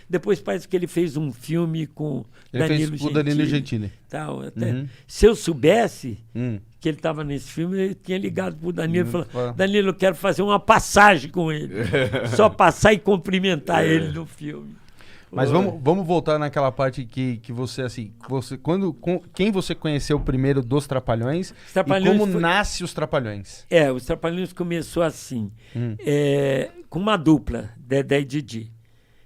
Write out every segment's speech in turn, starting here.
Depois parece que ele fez um filme com Danilo Gentili. Tal, até. Se eu soubesse que ele estava nesse filme, eu tinha ligado pro Danilo e falado, Danilo, eu quero fazer uma passagem com ele. Só passar e cumprimentar ele no filme. Mas vamos voltar naquela parte que você, assim, quem você conheceu primeiro dos Trapalhões, e como nasce os Trapalhões? Os Trapalhões começou assim, com uma dupla, Dedé e Didi.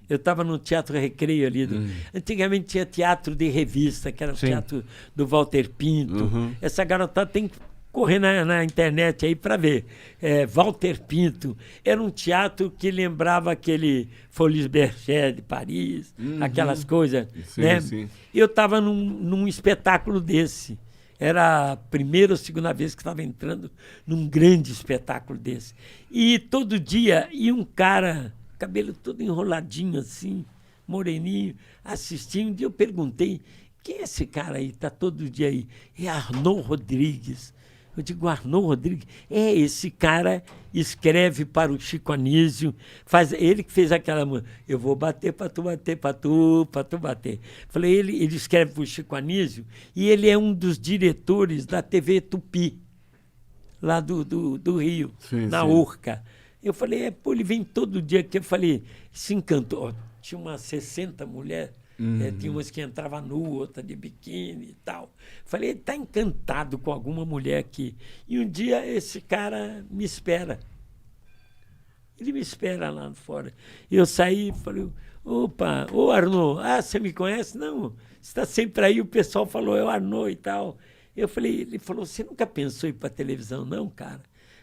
Eu estava no Teatro Recreio ali. Antigamente tinha teatro de revista, que era o teatro do Walter Pinto. Essa garotada tem que correr na internet aí para ver. Walter Pinto. Era um teatro que lembrava aquele Folies Bergère de Paris, aquelas coisas. Sim, né? sim. Eu estava num espetáculo desse. Era a primeira ou segunda vez que estava entrando num grande espetáculo desse. E todo dia ia um cara, cabelo todo enroladinho assim, moreninho, assistindo. Um dia eu perguntei, quem é esse cara aí? Está todo dia aí. É Arnaud Rodrigues. Eu digo, Arnaud Rodrigues? Esse cara escreve para o Chico Anísio, ele que fez aquela música, eu vou bater para tu bater, para tu bater. Falei, ele escreve para o Chico Anísio e ele é um dos diretores da TV Tupi, lá do Rio, na Urca. Eu falei, ele vem todo dia aqui. Eu falei, se encantou. Tinha umas 60 mulheres. Tinha umas que entravam nua, outra de biquíni e tal. Falei, ele está encantado com alguma mulher aqui. E um dia esse cara me espera. Ele me espera lá fora. Eu saí e falei, opa, Arnaud, você me conhece? Não, você está sempre aí. O pessoal falou, é o Arnaud e tal. Ele falou, você nunca pensou em ir para a televisão, não, cara?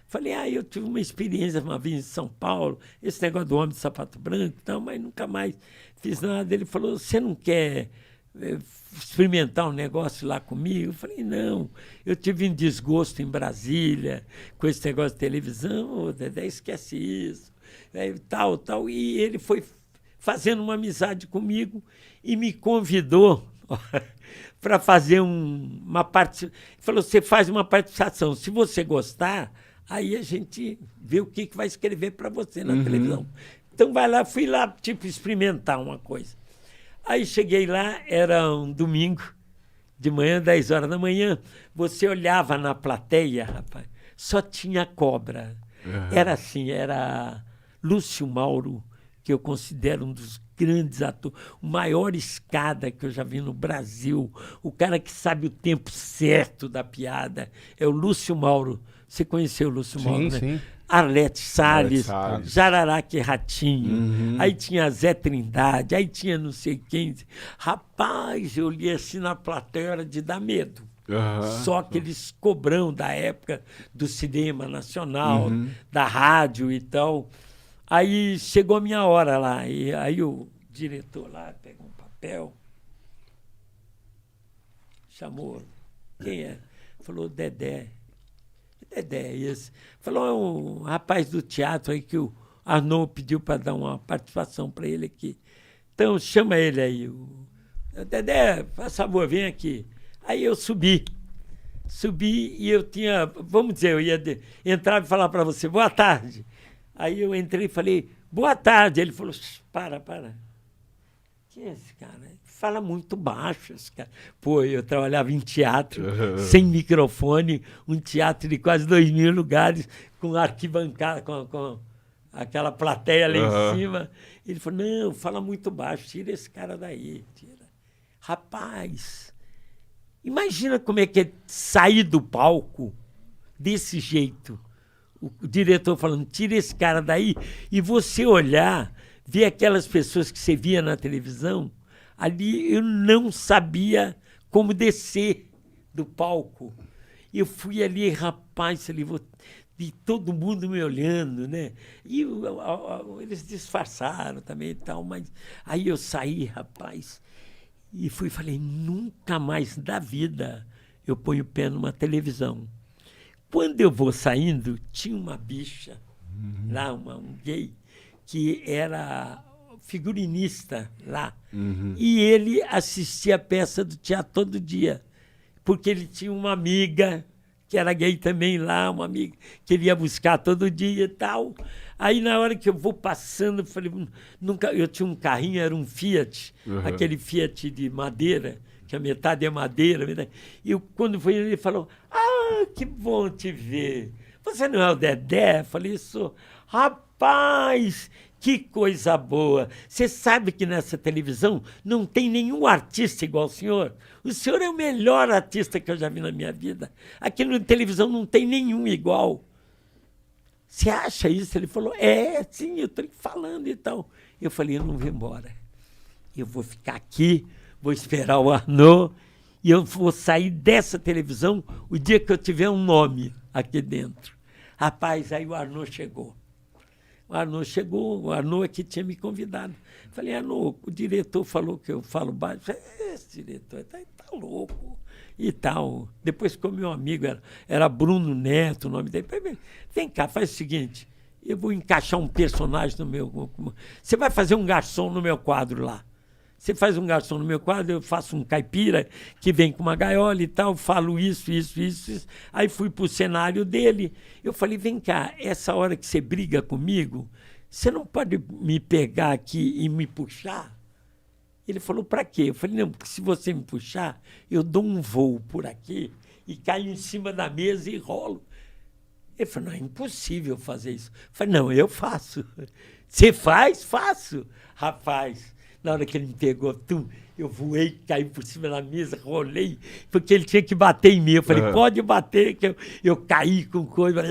Falei, eu tive uma experiência uma vez em São Paulo, esse negócio do homem de sapato branco e tal, mas nunca mais fiz nada. Ele falou, você não quer experimentar um negócio lá comigo? Eu falei, não, eu tive um desgosto em Brasília com esse negócio de televisão, Dedé, esquece isso, tal. E ele foi fazendo uma amizade comigo e me convidou para fazer uma participação. Ele falou, você faz uma participação, se você gostar, aí a gente vê o que vai escrever para você na televisão. Então vai lá, fui lá, tipo, experimentar uma coisa. Aí cheguei lá, era um domingo, de manhã, 10 horas da manhã, você olhava na plateia, rapaz, só tinha cobra. Era assim, era Lúcio Mauro, que eu considero um dos grandes atores, o maior escada que eu já vi no Brasil, o cara que sabe o tempo certo da piada, é o Lúcio Mauro. Você conheceu o Lúcio Mauro, né? Sim. Arlete Salles, Jararaca e Ratinho, aí tinha Zé Trindade, aí tinha não sei quem. Rapaz, eu li assim na plateia, era de dar medo. Só aqueles cobrão da época do cinema nacional, da rádio e tal. Aí chegou a minha hora lá, e aí o diretor lá pegou um papel, chamou, quem é? Falou, Dedé, esse. Falou, é um rapaz do teatro aí que o Arnaud pediu para dar uma participação para ele aqui. Então chama ele aí. Dedé, faz favor, vem aqui. Aí eu subi e eu tinha, vamos dizer, eu ia entrar e falar para você, boa tarde. Aí eu entrei e falei, boa tarde. Ele falou, para. Quem é esse cara? Fala muito baixo esse cara. Pô, eu trabalhava em teatro, sem microfone, um teatro de quase 2.000 lugares, com arquibancada, com aquela plateia lá em cima. Ele falou, não, fala muito baixo, tira esse cara daí. Tira. Rapaz, imagina como é que é sair do palco desse jeito. O diretor falando, tira esse cara daí, e você olhar, ver aquelas pessoas que você via na televisão, ali eu não sabia como descer do palco. Eu fui ali, rapaz, ali, e todo mundo me olhando, né? E eles disfarçaram também e tal, mas aí eu saí, rapaz, e falei, nunca mais da vida eu ponho o pé numa televisão. Quando eu vou saindo, tinha uma bicha lá, um gay, que era figurinista lá. E ele assistia a peça do teatro todo dia, porque ele tinha uma amiga que era gay também lá, uma amiga que ele ia buscar todo dia e tal. Aí, na hora que eu vou passando, eu falei, eu tinha um carrinho, era um Fiat, aquele Fiat de madeira, que a metade é madeira. E quando foi ele falou, que bom te ver. Você não é o Dedé? Eu falei, isso. Rapaz, que coisa boa. Você sabe que nessa televisão não tem nenhum artista igual ao senhor? O senhor é o melhor artista que eu já vi na minha vida. Aqui na televisão não tem nenhum igual. Você acha isso? Ele falou, sim, eu estou falando e tal. Eu falei, eu não vou embora. Eu vou ficar aqui, vou esperar o Arnaud e eu vou sair dessa televisão o dia que eu tiver um nome aqui dentro. Rapaz, aí o Arnaud chegou. O Arnaud é que tinha me convidado. Falei, Arnaud, o diretor falou que eu falo baixo. Esse diretor tá louco e tal. Depois ficou meu amigo, era Bruno Neto, o nome dele. Falei, vem cá, faz o seguinte, eu vou encaixar um personagem no meu... Você vai fazer um garçom no meu quadro lá. Você faz um garçom no meu quadro, eu faço um caipira que vem com uma gaiola e tal, falo isso. Aí fui pro cenário dele. Eu falei, vem cá, essa hora que você briga comigo, você não pode me pegar aqui e me puxar? Ele falou, para quê? Eu falei, não, porque se você me puxar, eu dou um voo por aqui e caio em cima da mesa e rolo. Ele falou, não, é impossível fazer isso. Eu falei, não, eu faço. Você faz? Faço. Rapaz... Na hora que ele me pegou, eu voei, caí por cima da mesa, rolei, porque ele tinha que bater em mim. Eu falei, pode bater, que eu caí com coisa.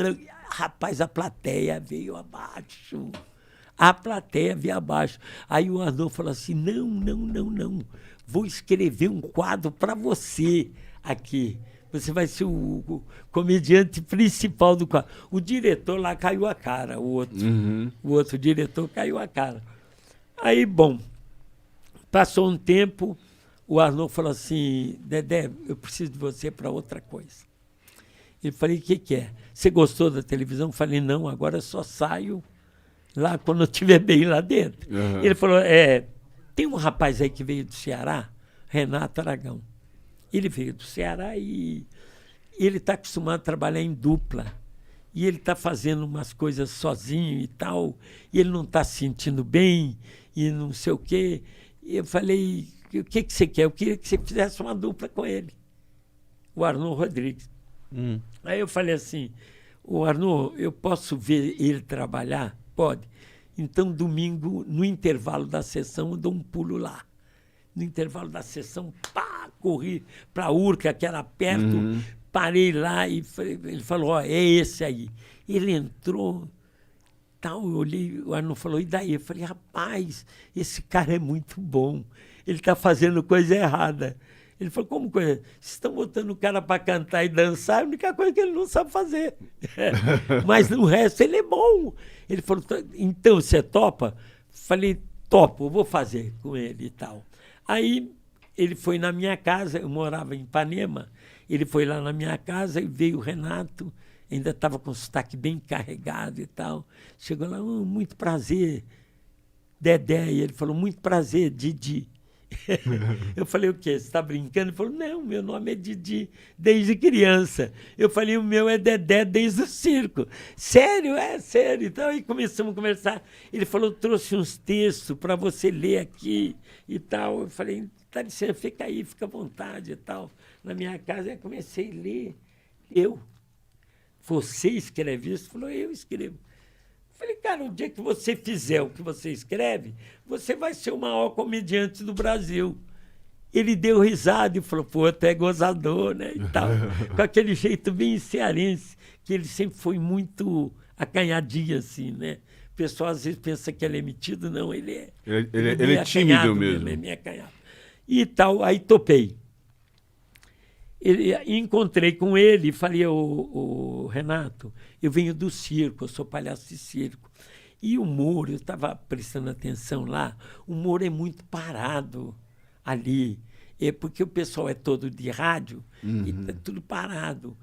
Rapaz, a plateia veio abaixo. Aí o Arnaud falou assim, não. Vou escrever um quadro para você aqui. Você vai ser o comediante principal do quadro. O diretor lá caiu a cara, o outro diretor caiu a cara. Aí, bom... Passou um tempo, o Arnaud falou assim, Dedé, eu preciso de você para outra coisa. Eu falei, o que é? Você gostou da televisão? Eu falei, não, agora eu só saio lá quando eu estiver bem lá dentro. Ele falou, tem um rapaz aí que veio do Ceará, Renato Aragão. Ele veio do Ceará e ele está acostumado a trabalhar em dupla. E ele está fazendo umas coisas sozinho e tal, e ele não está se sentindo bem, e não sei o quê. Eu falei, o que você quer? Eu queria que você fizesse uma dupla com ele, o Arnaud Rodrigues. Aí eu falei assim, o Arnaud, eu posso ver ele trabalhar? Pode. Então, domingo, no intervalo da sessão, eu dou um pulo lá. No intervalo da sessão, corri para a Urca, que era perto, parei lá e ele falou, é esse aí. Ele entrou... Eu olhei, o Arnaud falou, e daí? Eu falei, rapaz, esse cara é muito bom, ele está fazendo coisa errada. Ele falou, como coisa? Vocês estão botando o cara para cantar e dançar, a única coisa que ele não sabe fazer. Mas no resto ele é bom. Ele falou, então você topa? Falei, topo, vou fazer com ele e tal. Aí ele foi na minha casa, eu morava em Ipanema, ele foi lá na minha casa e veio o Renato, ainda estava com o sotaque bem carregado e tal. Chegou lá, muito prazer, Dedé. E ele falou, muito prazer, Didi. Eu falei, o quê? Você está brincando? Ele falou, não, meu nome é Didi desde criança. Eu falei, o meu é Dedé desde o circo. Sério? É sério. Então aí começamos a conversar. Ele falou, trouxe uns textos para você ler aqui e tal. Eu falei, dá licença, fica aí, fica à vontade e tal. Na minha casa, eu comecei a ler. Você escreve isso? Ele falou, eu escrevo. Eu falei, cara, o dia que você fizer o que você escreve, você vai ser o maior comediante do Brasil. Ele deu risada e falou, pô, tu é gozador, né? E tal. Com aquele jeito bem cearense, que ele sempre foi muito acanhadinho, assim, né? O pessoal às vezes pensa que ele é metido, não, ele é. Ele é tímido mesmo. Ele é acanhado. E tal, aí topei. Encontrei com ele e falei, ô, Renato, eu venho do circo, eu sou palhaço de circo. E o humor, eu estava prestando atenção lá, o humor é muito parado ali. É porque o pessoal é todo de rádio e tá tudo parado.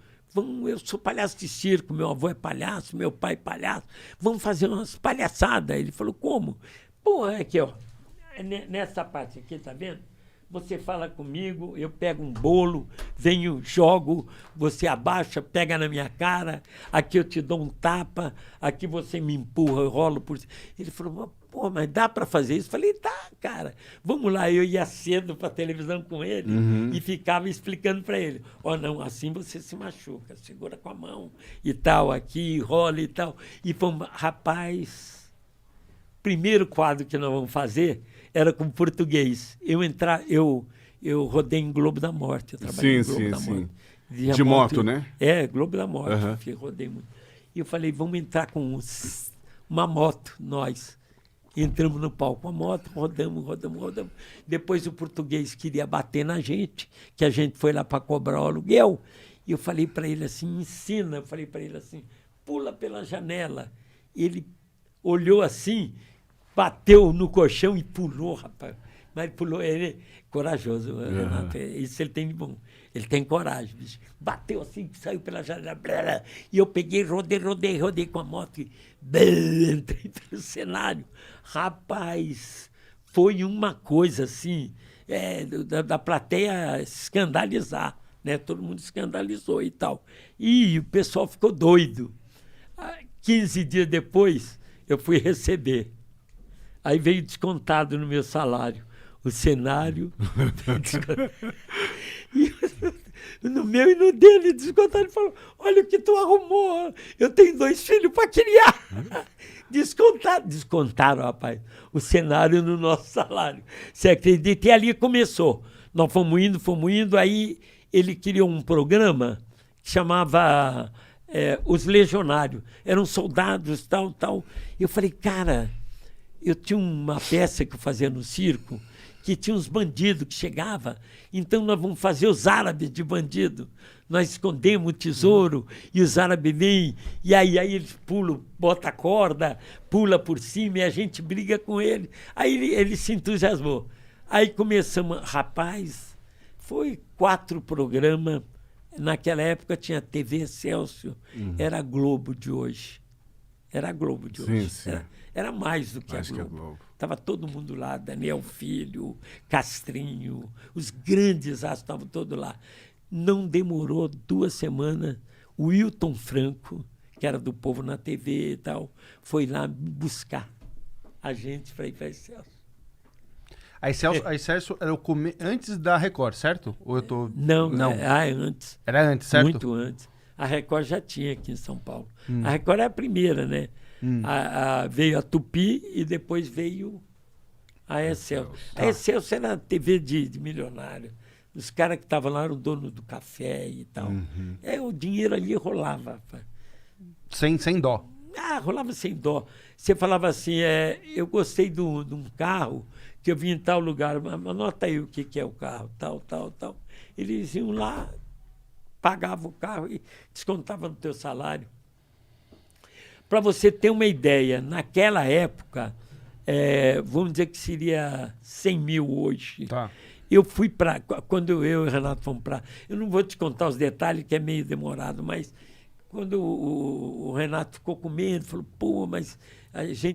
Eu sou palhaço de circo, meu avô é palhaço, meu pai é palhaço. Vamos fazer umas palhaçadas. Ele falou, como? Pô, aqui, ó, nessa parte aqui, tá vendo? você fala comigo, eu pego um bolo, venho, jogo, você abaixa, pega na minha cara, aqui eu te dou um tapa, aqui você me empurra, eu rolo por cima. Ele falou, pô, mas dá para fazer isso? Eu falei, tá, cara, vamos lá. Eu ia cedo para a televisão com ele e ficava explicando para ele. Não, assim você se machuca, segura com a mão e tal, aqui, rola e tal. E fomos, rapaz, primeiro quadro que nós vamos fazer era com português. Eu rodei em Globo da Morte. Eu trabalhei em Globo da Morte. De moto, né? Globo da Morte. Rodei muito. E eu falei, vamos entrar com uma moto, nós. Entramos no palco com a moto, rodamos. Depois o português queria bater na gente, que a gente foi lá para cobrar o aluguel. E eu falei para ele assim, ensina. Eu falei para ele assim, pula pela janela. Ele olhou assim, bateu no colchão e pulou, rapaz. Mas ele pulou, ele é corajoso, Renato. Isso ele tem de bom. Ele tem coragem, bicho. Bateu assim, saiu pela janela. E eu peguei, rodei com a moto e entrei pelo cenário. Rapaz, foi uma coisa assim, da plateia escandalizar, né? Todo mundo escandalizou e tal. E o pessoal ficou doido. 15 dias depois, eu fui receber. Aí veio descontado no meu salário o cenário. E no meu e no dele, descontado. Ele falou, olha o que tu arrumou. Eu tenho 2 filhos para criar. Descontaram, rapaz, o cenário no nosso salário. Você acredita? E ali começou. Nós fomos indo, aí ele criou um programa que chamava Os Legionários. Eram soldados, tal. Eu falei, cara, eu tinha uma peça que eu fazia no circo, que tinha uns bandidos que chegavam, então nós vamos fazer os árabes de bandido. Nós escondemos o tesouro e os árabes vêm, e aí eles pulam, botam a corda, pula por cima e a gente briga com ele. Aí ele se entusiasmou. Aí começamos, rapaz, foi 4 programas. Naquela época tinha TV Excelsior, era a Globo de hoje. Era a Globo de hoje. Sim. Era mais do que a Globo. Estava todo mundo lá, Daniel Filho, Castrinho, os grandes astros estavam todos lá. Não demorou 2 semanas, o Wilton Franco, que era do Povo na TV e tal, foi lá buscar a gente para ir para Excelsior. A Excelsior era antes da Record, certo? Ou eu tô... Não. Antes. Era antes, certo? Muito antes. A Record já tinha aqui em São Paulo. A Record é a primeira, né? Veio a Tupi e depois veio a Excelsior. A Excelsior era TV de milionário. Os caras que estavam lá eram donos do café e tal. O dinheiro ali rolava. Sem dó. Rolava sem dó. Você falava assim, eu gostei de um carro que eu vim em tal lugar, anota aí o que é o carro, tal. Eles iam lá, pagavam o carro e descontavam no teu salário. Para você ter uma ideia, naquela época, vamos dizer que seria 100 mil hoje. Tá. Eu fui para... Quando eu e o Renato fomos para... Eu não vou te contar os detalhes, que é meio demorado, mas quando o Renato ficou com medo, falou, pô, mas a gente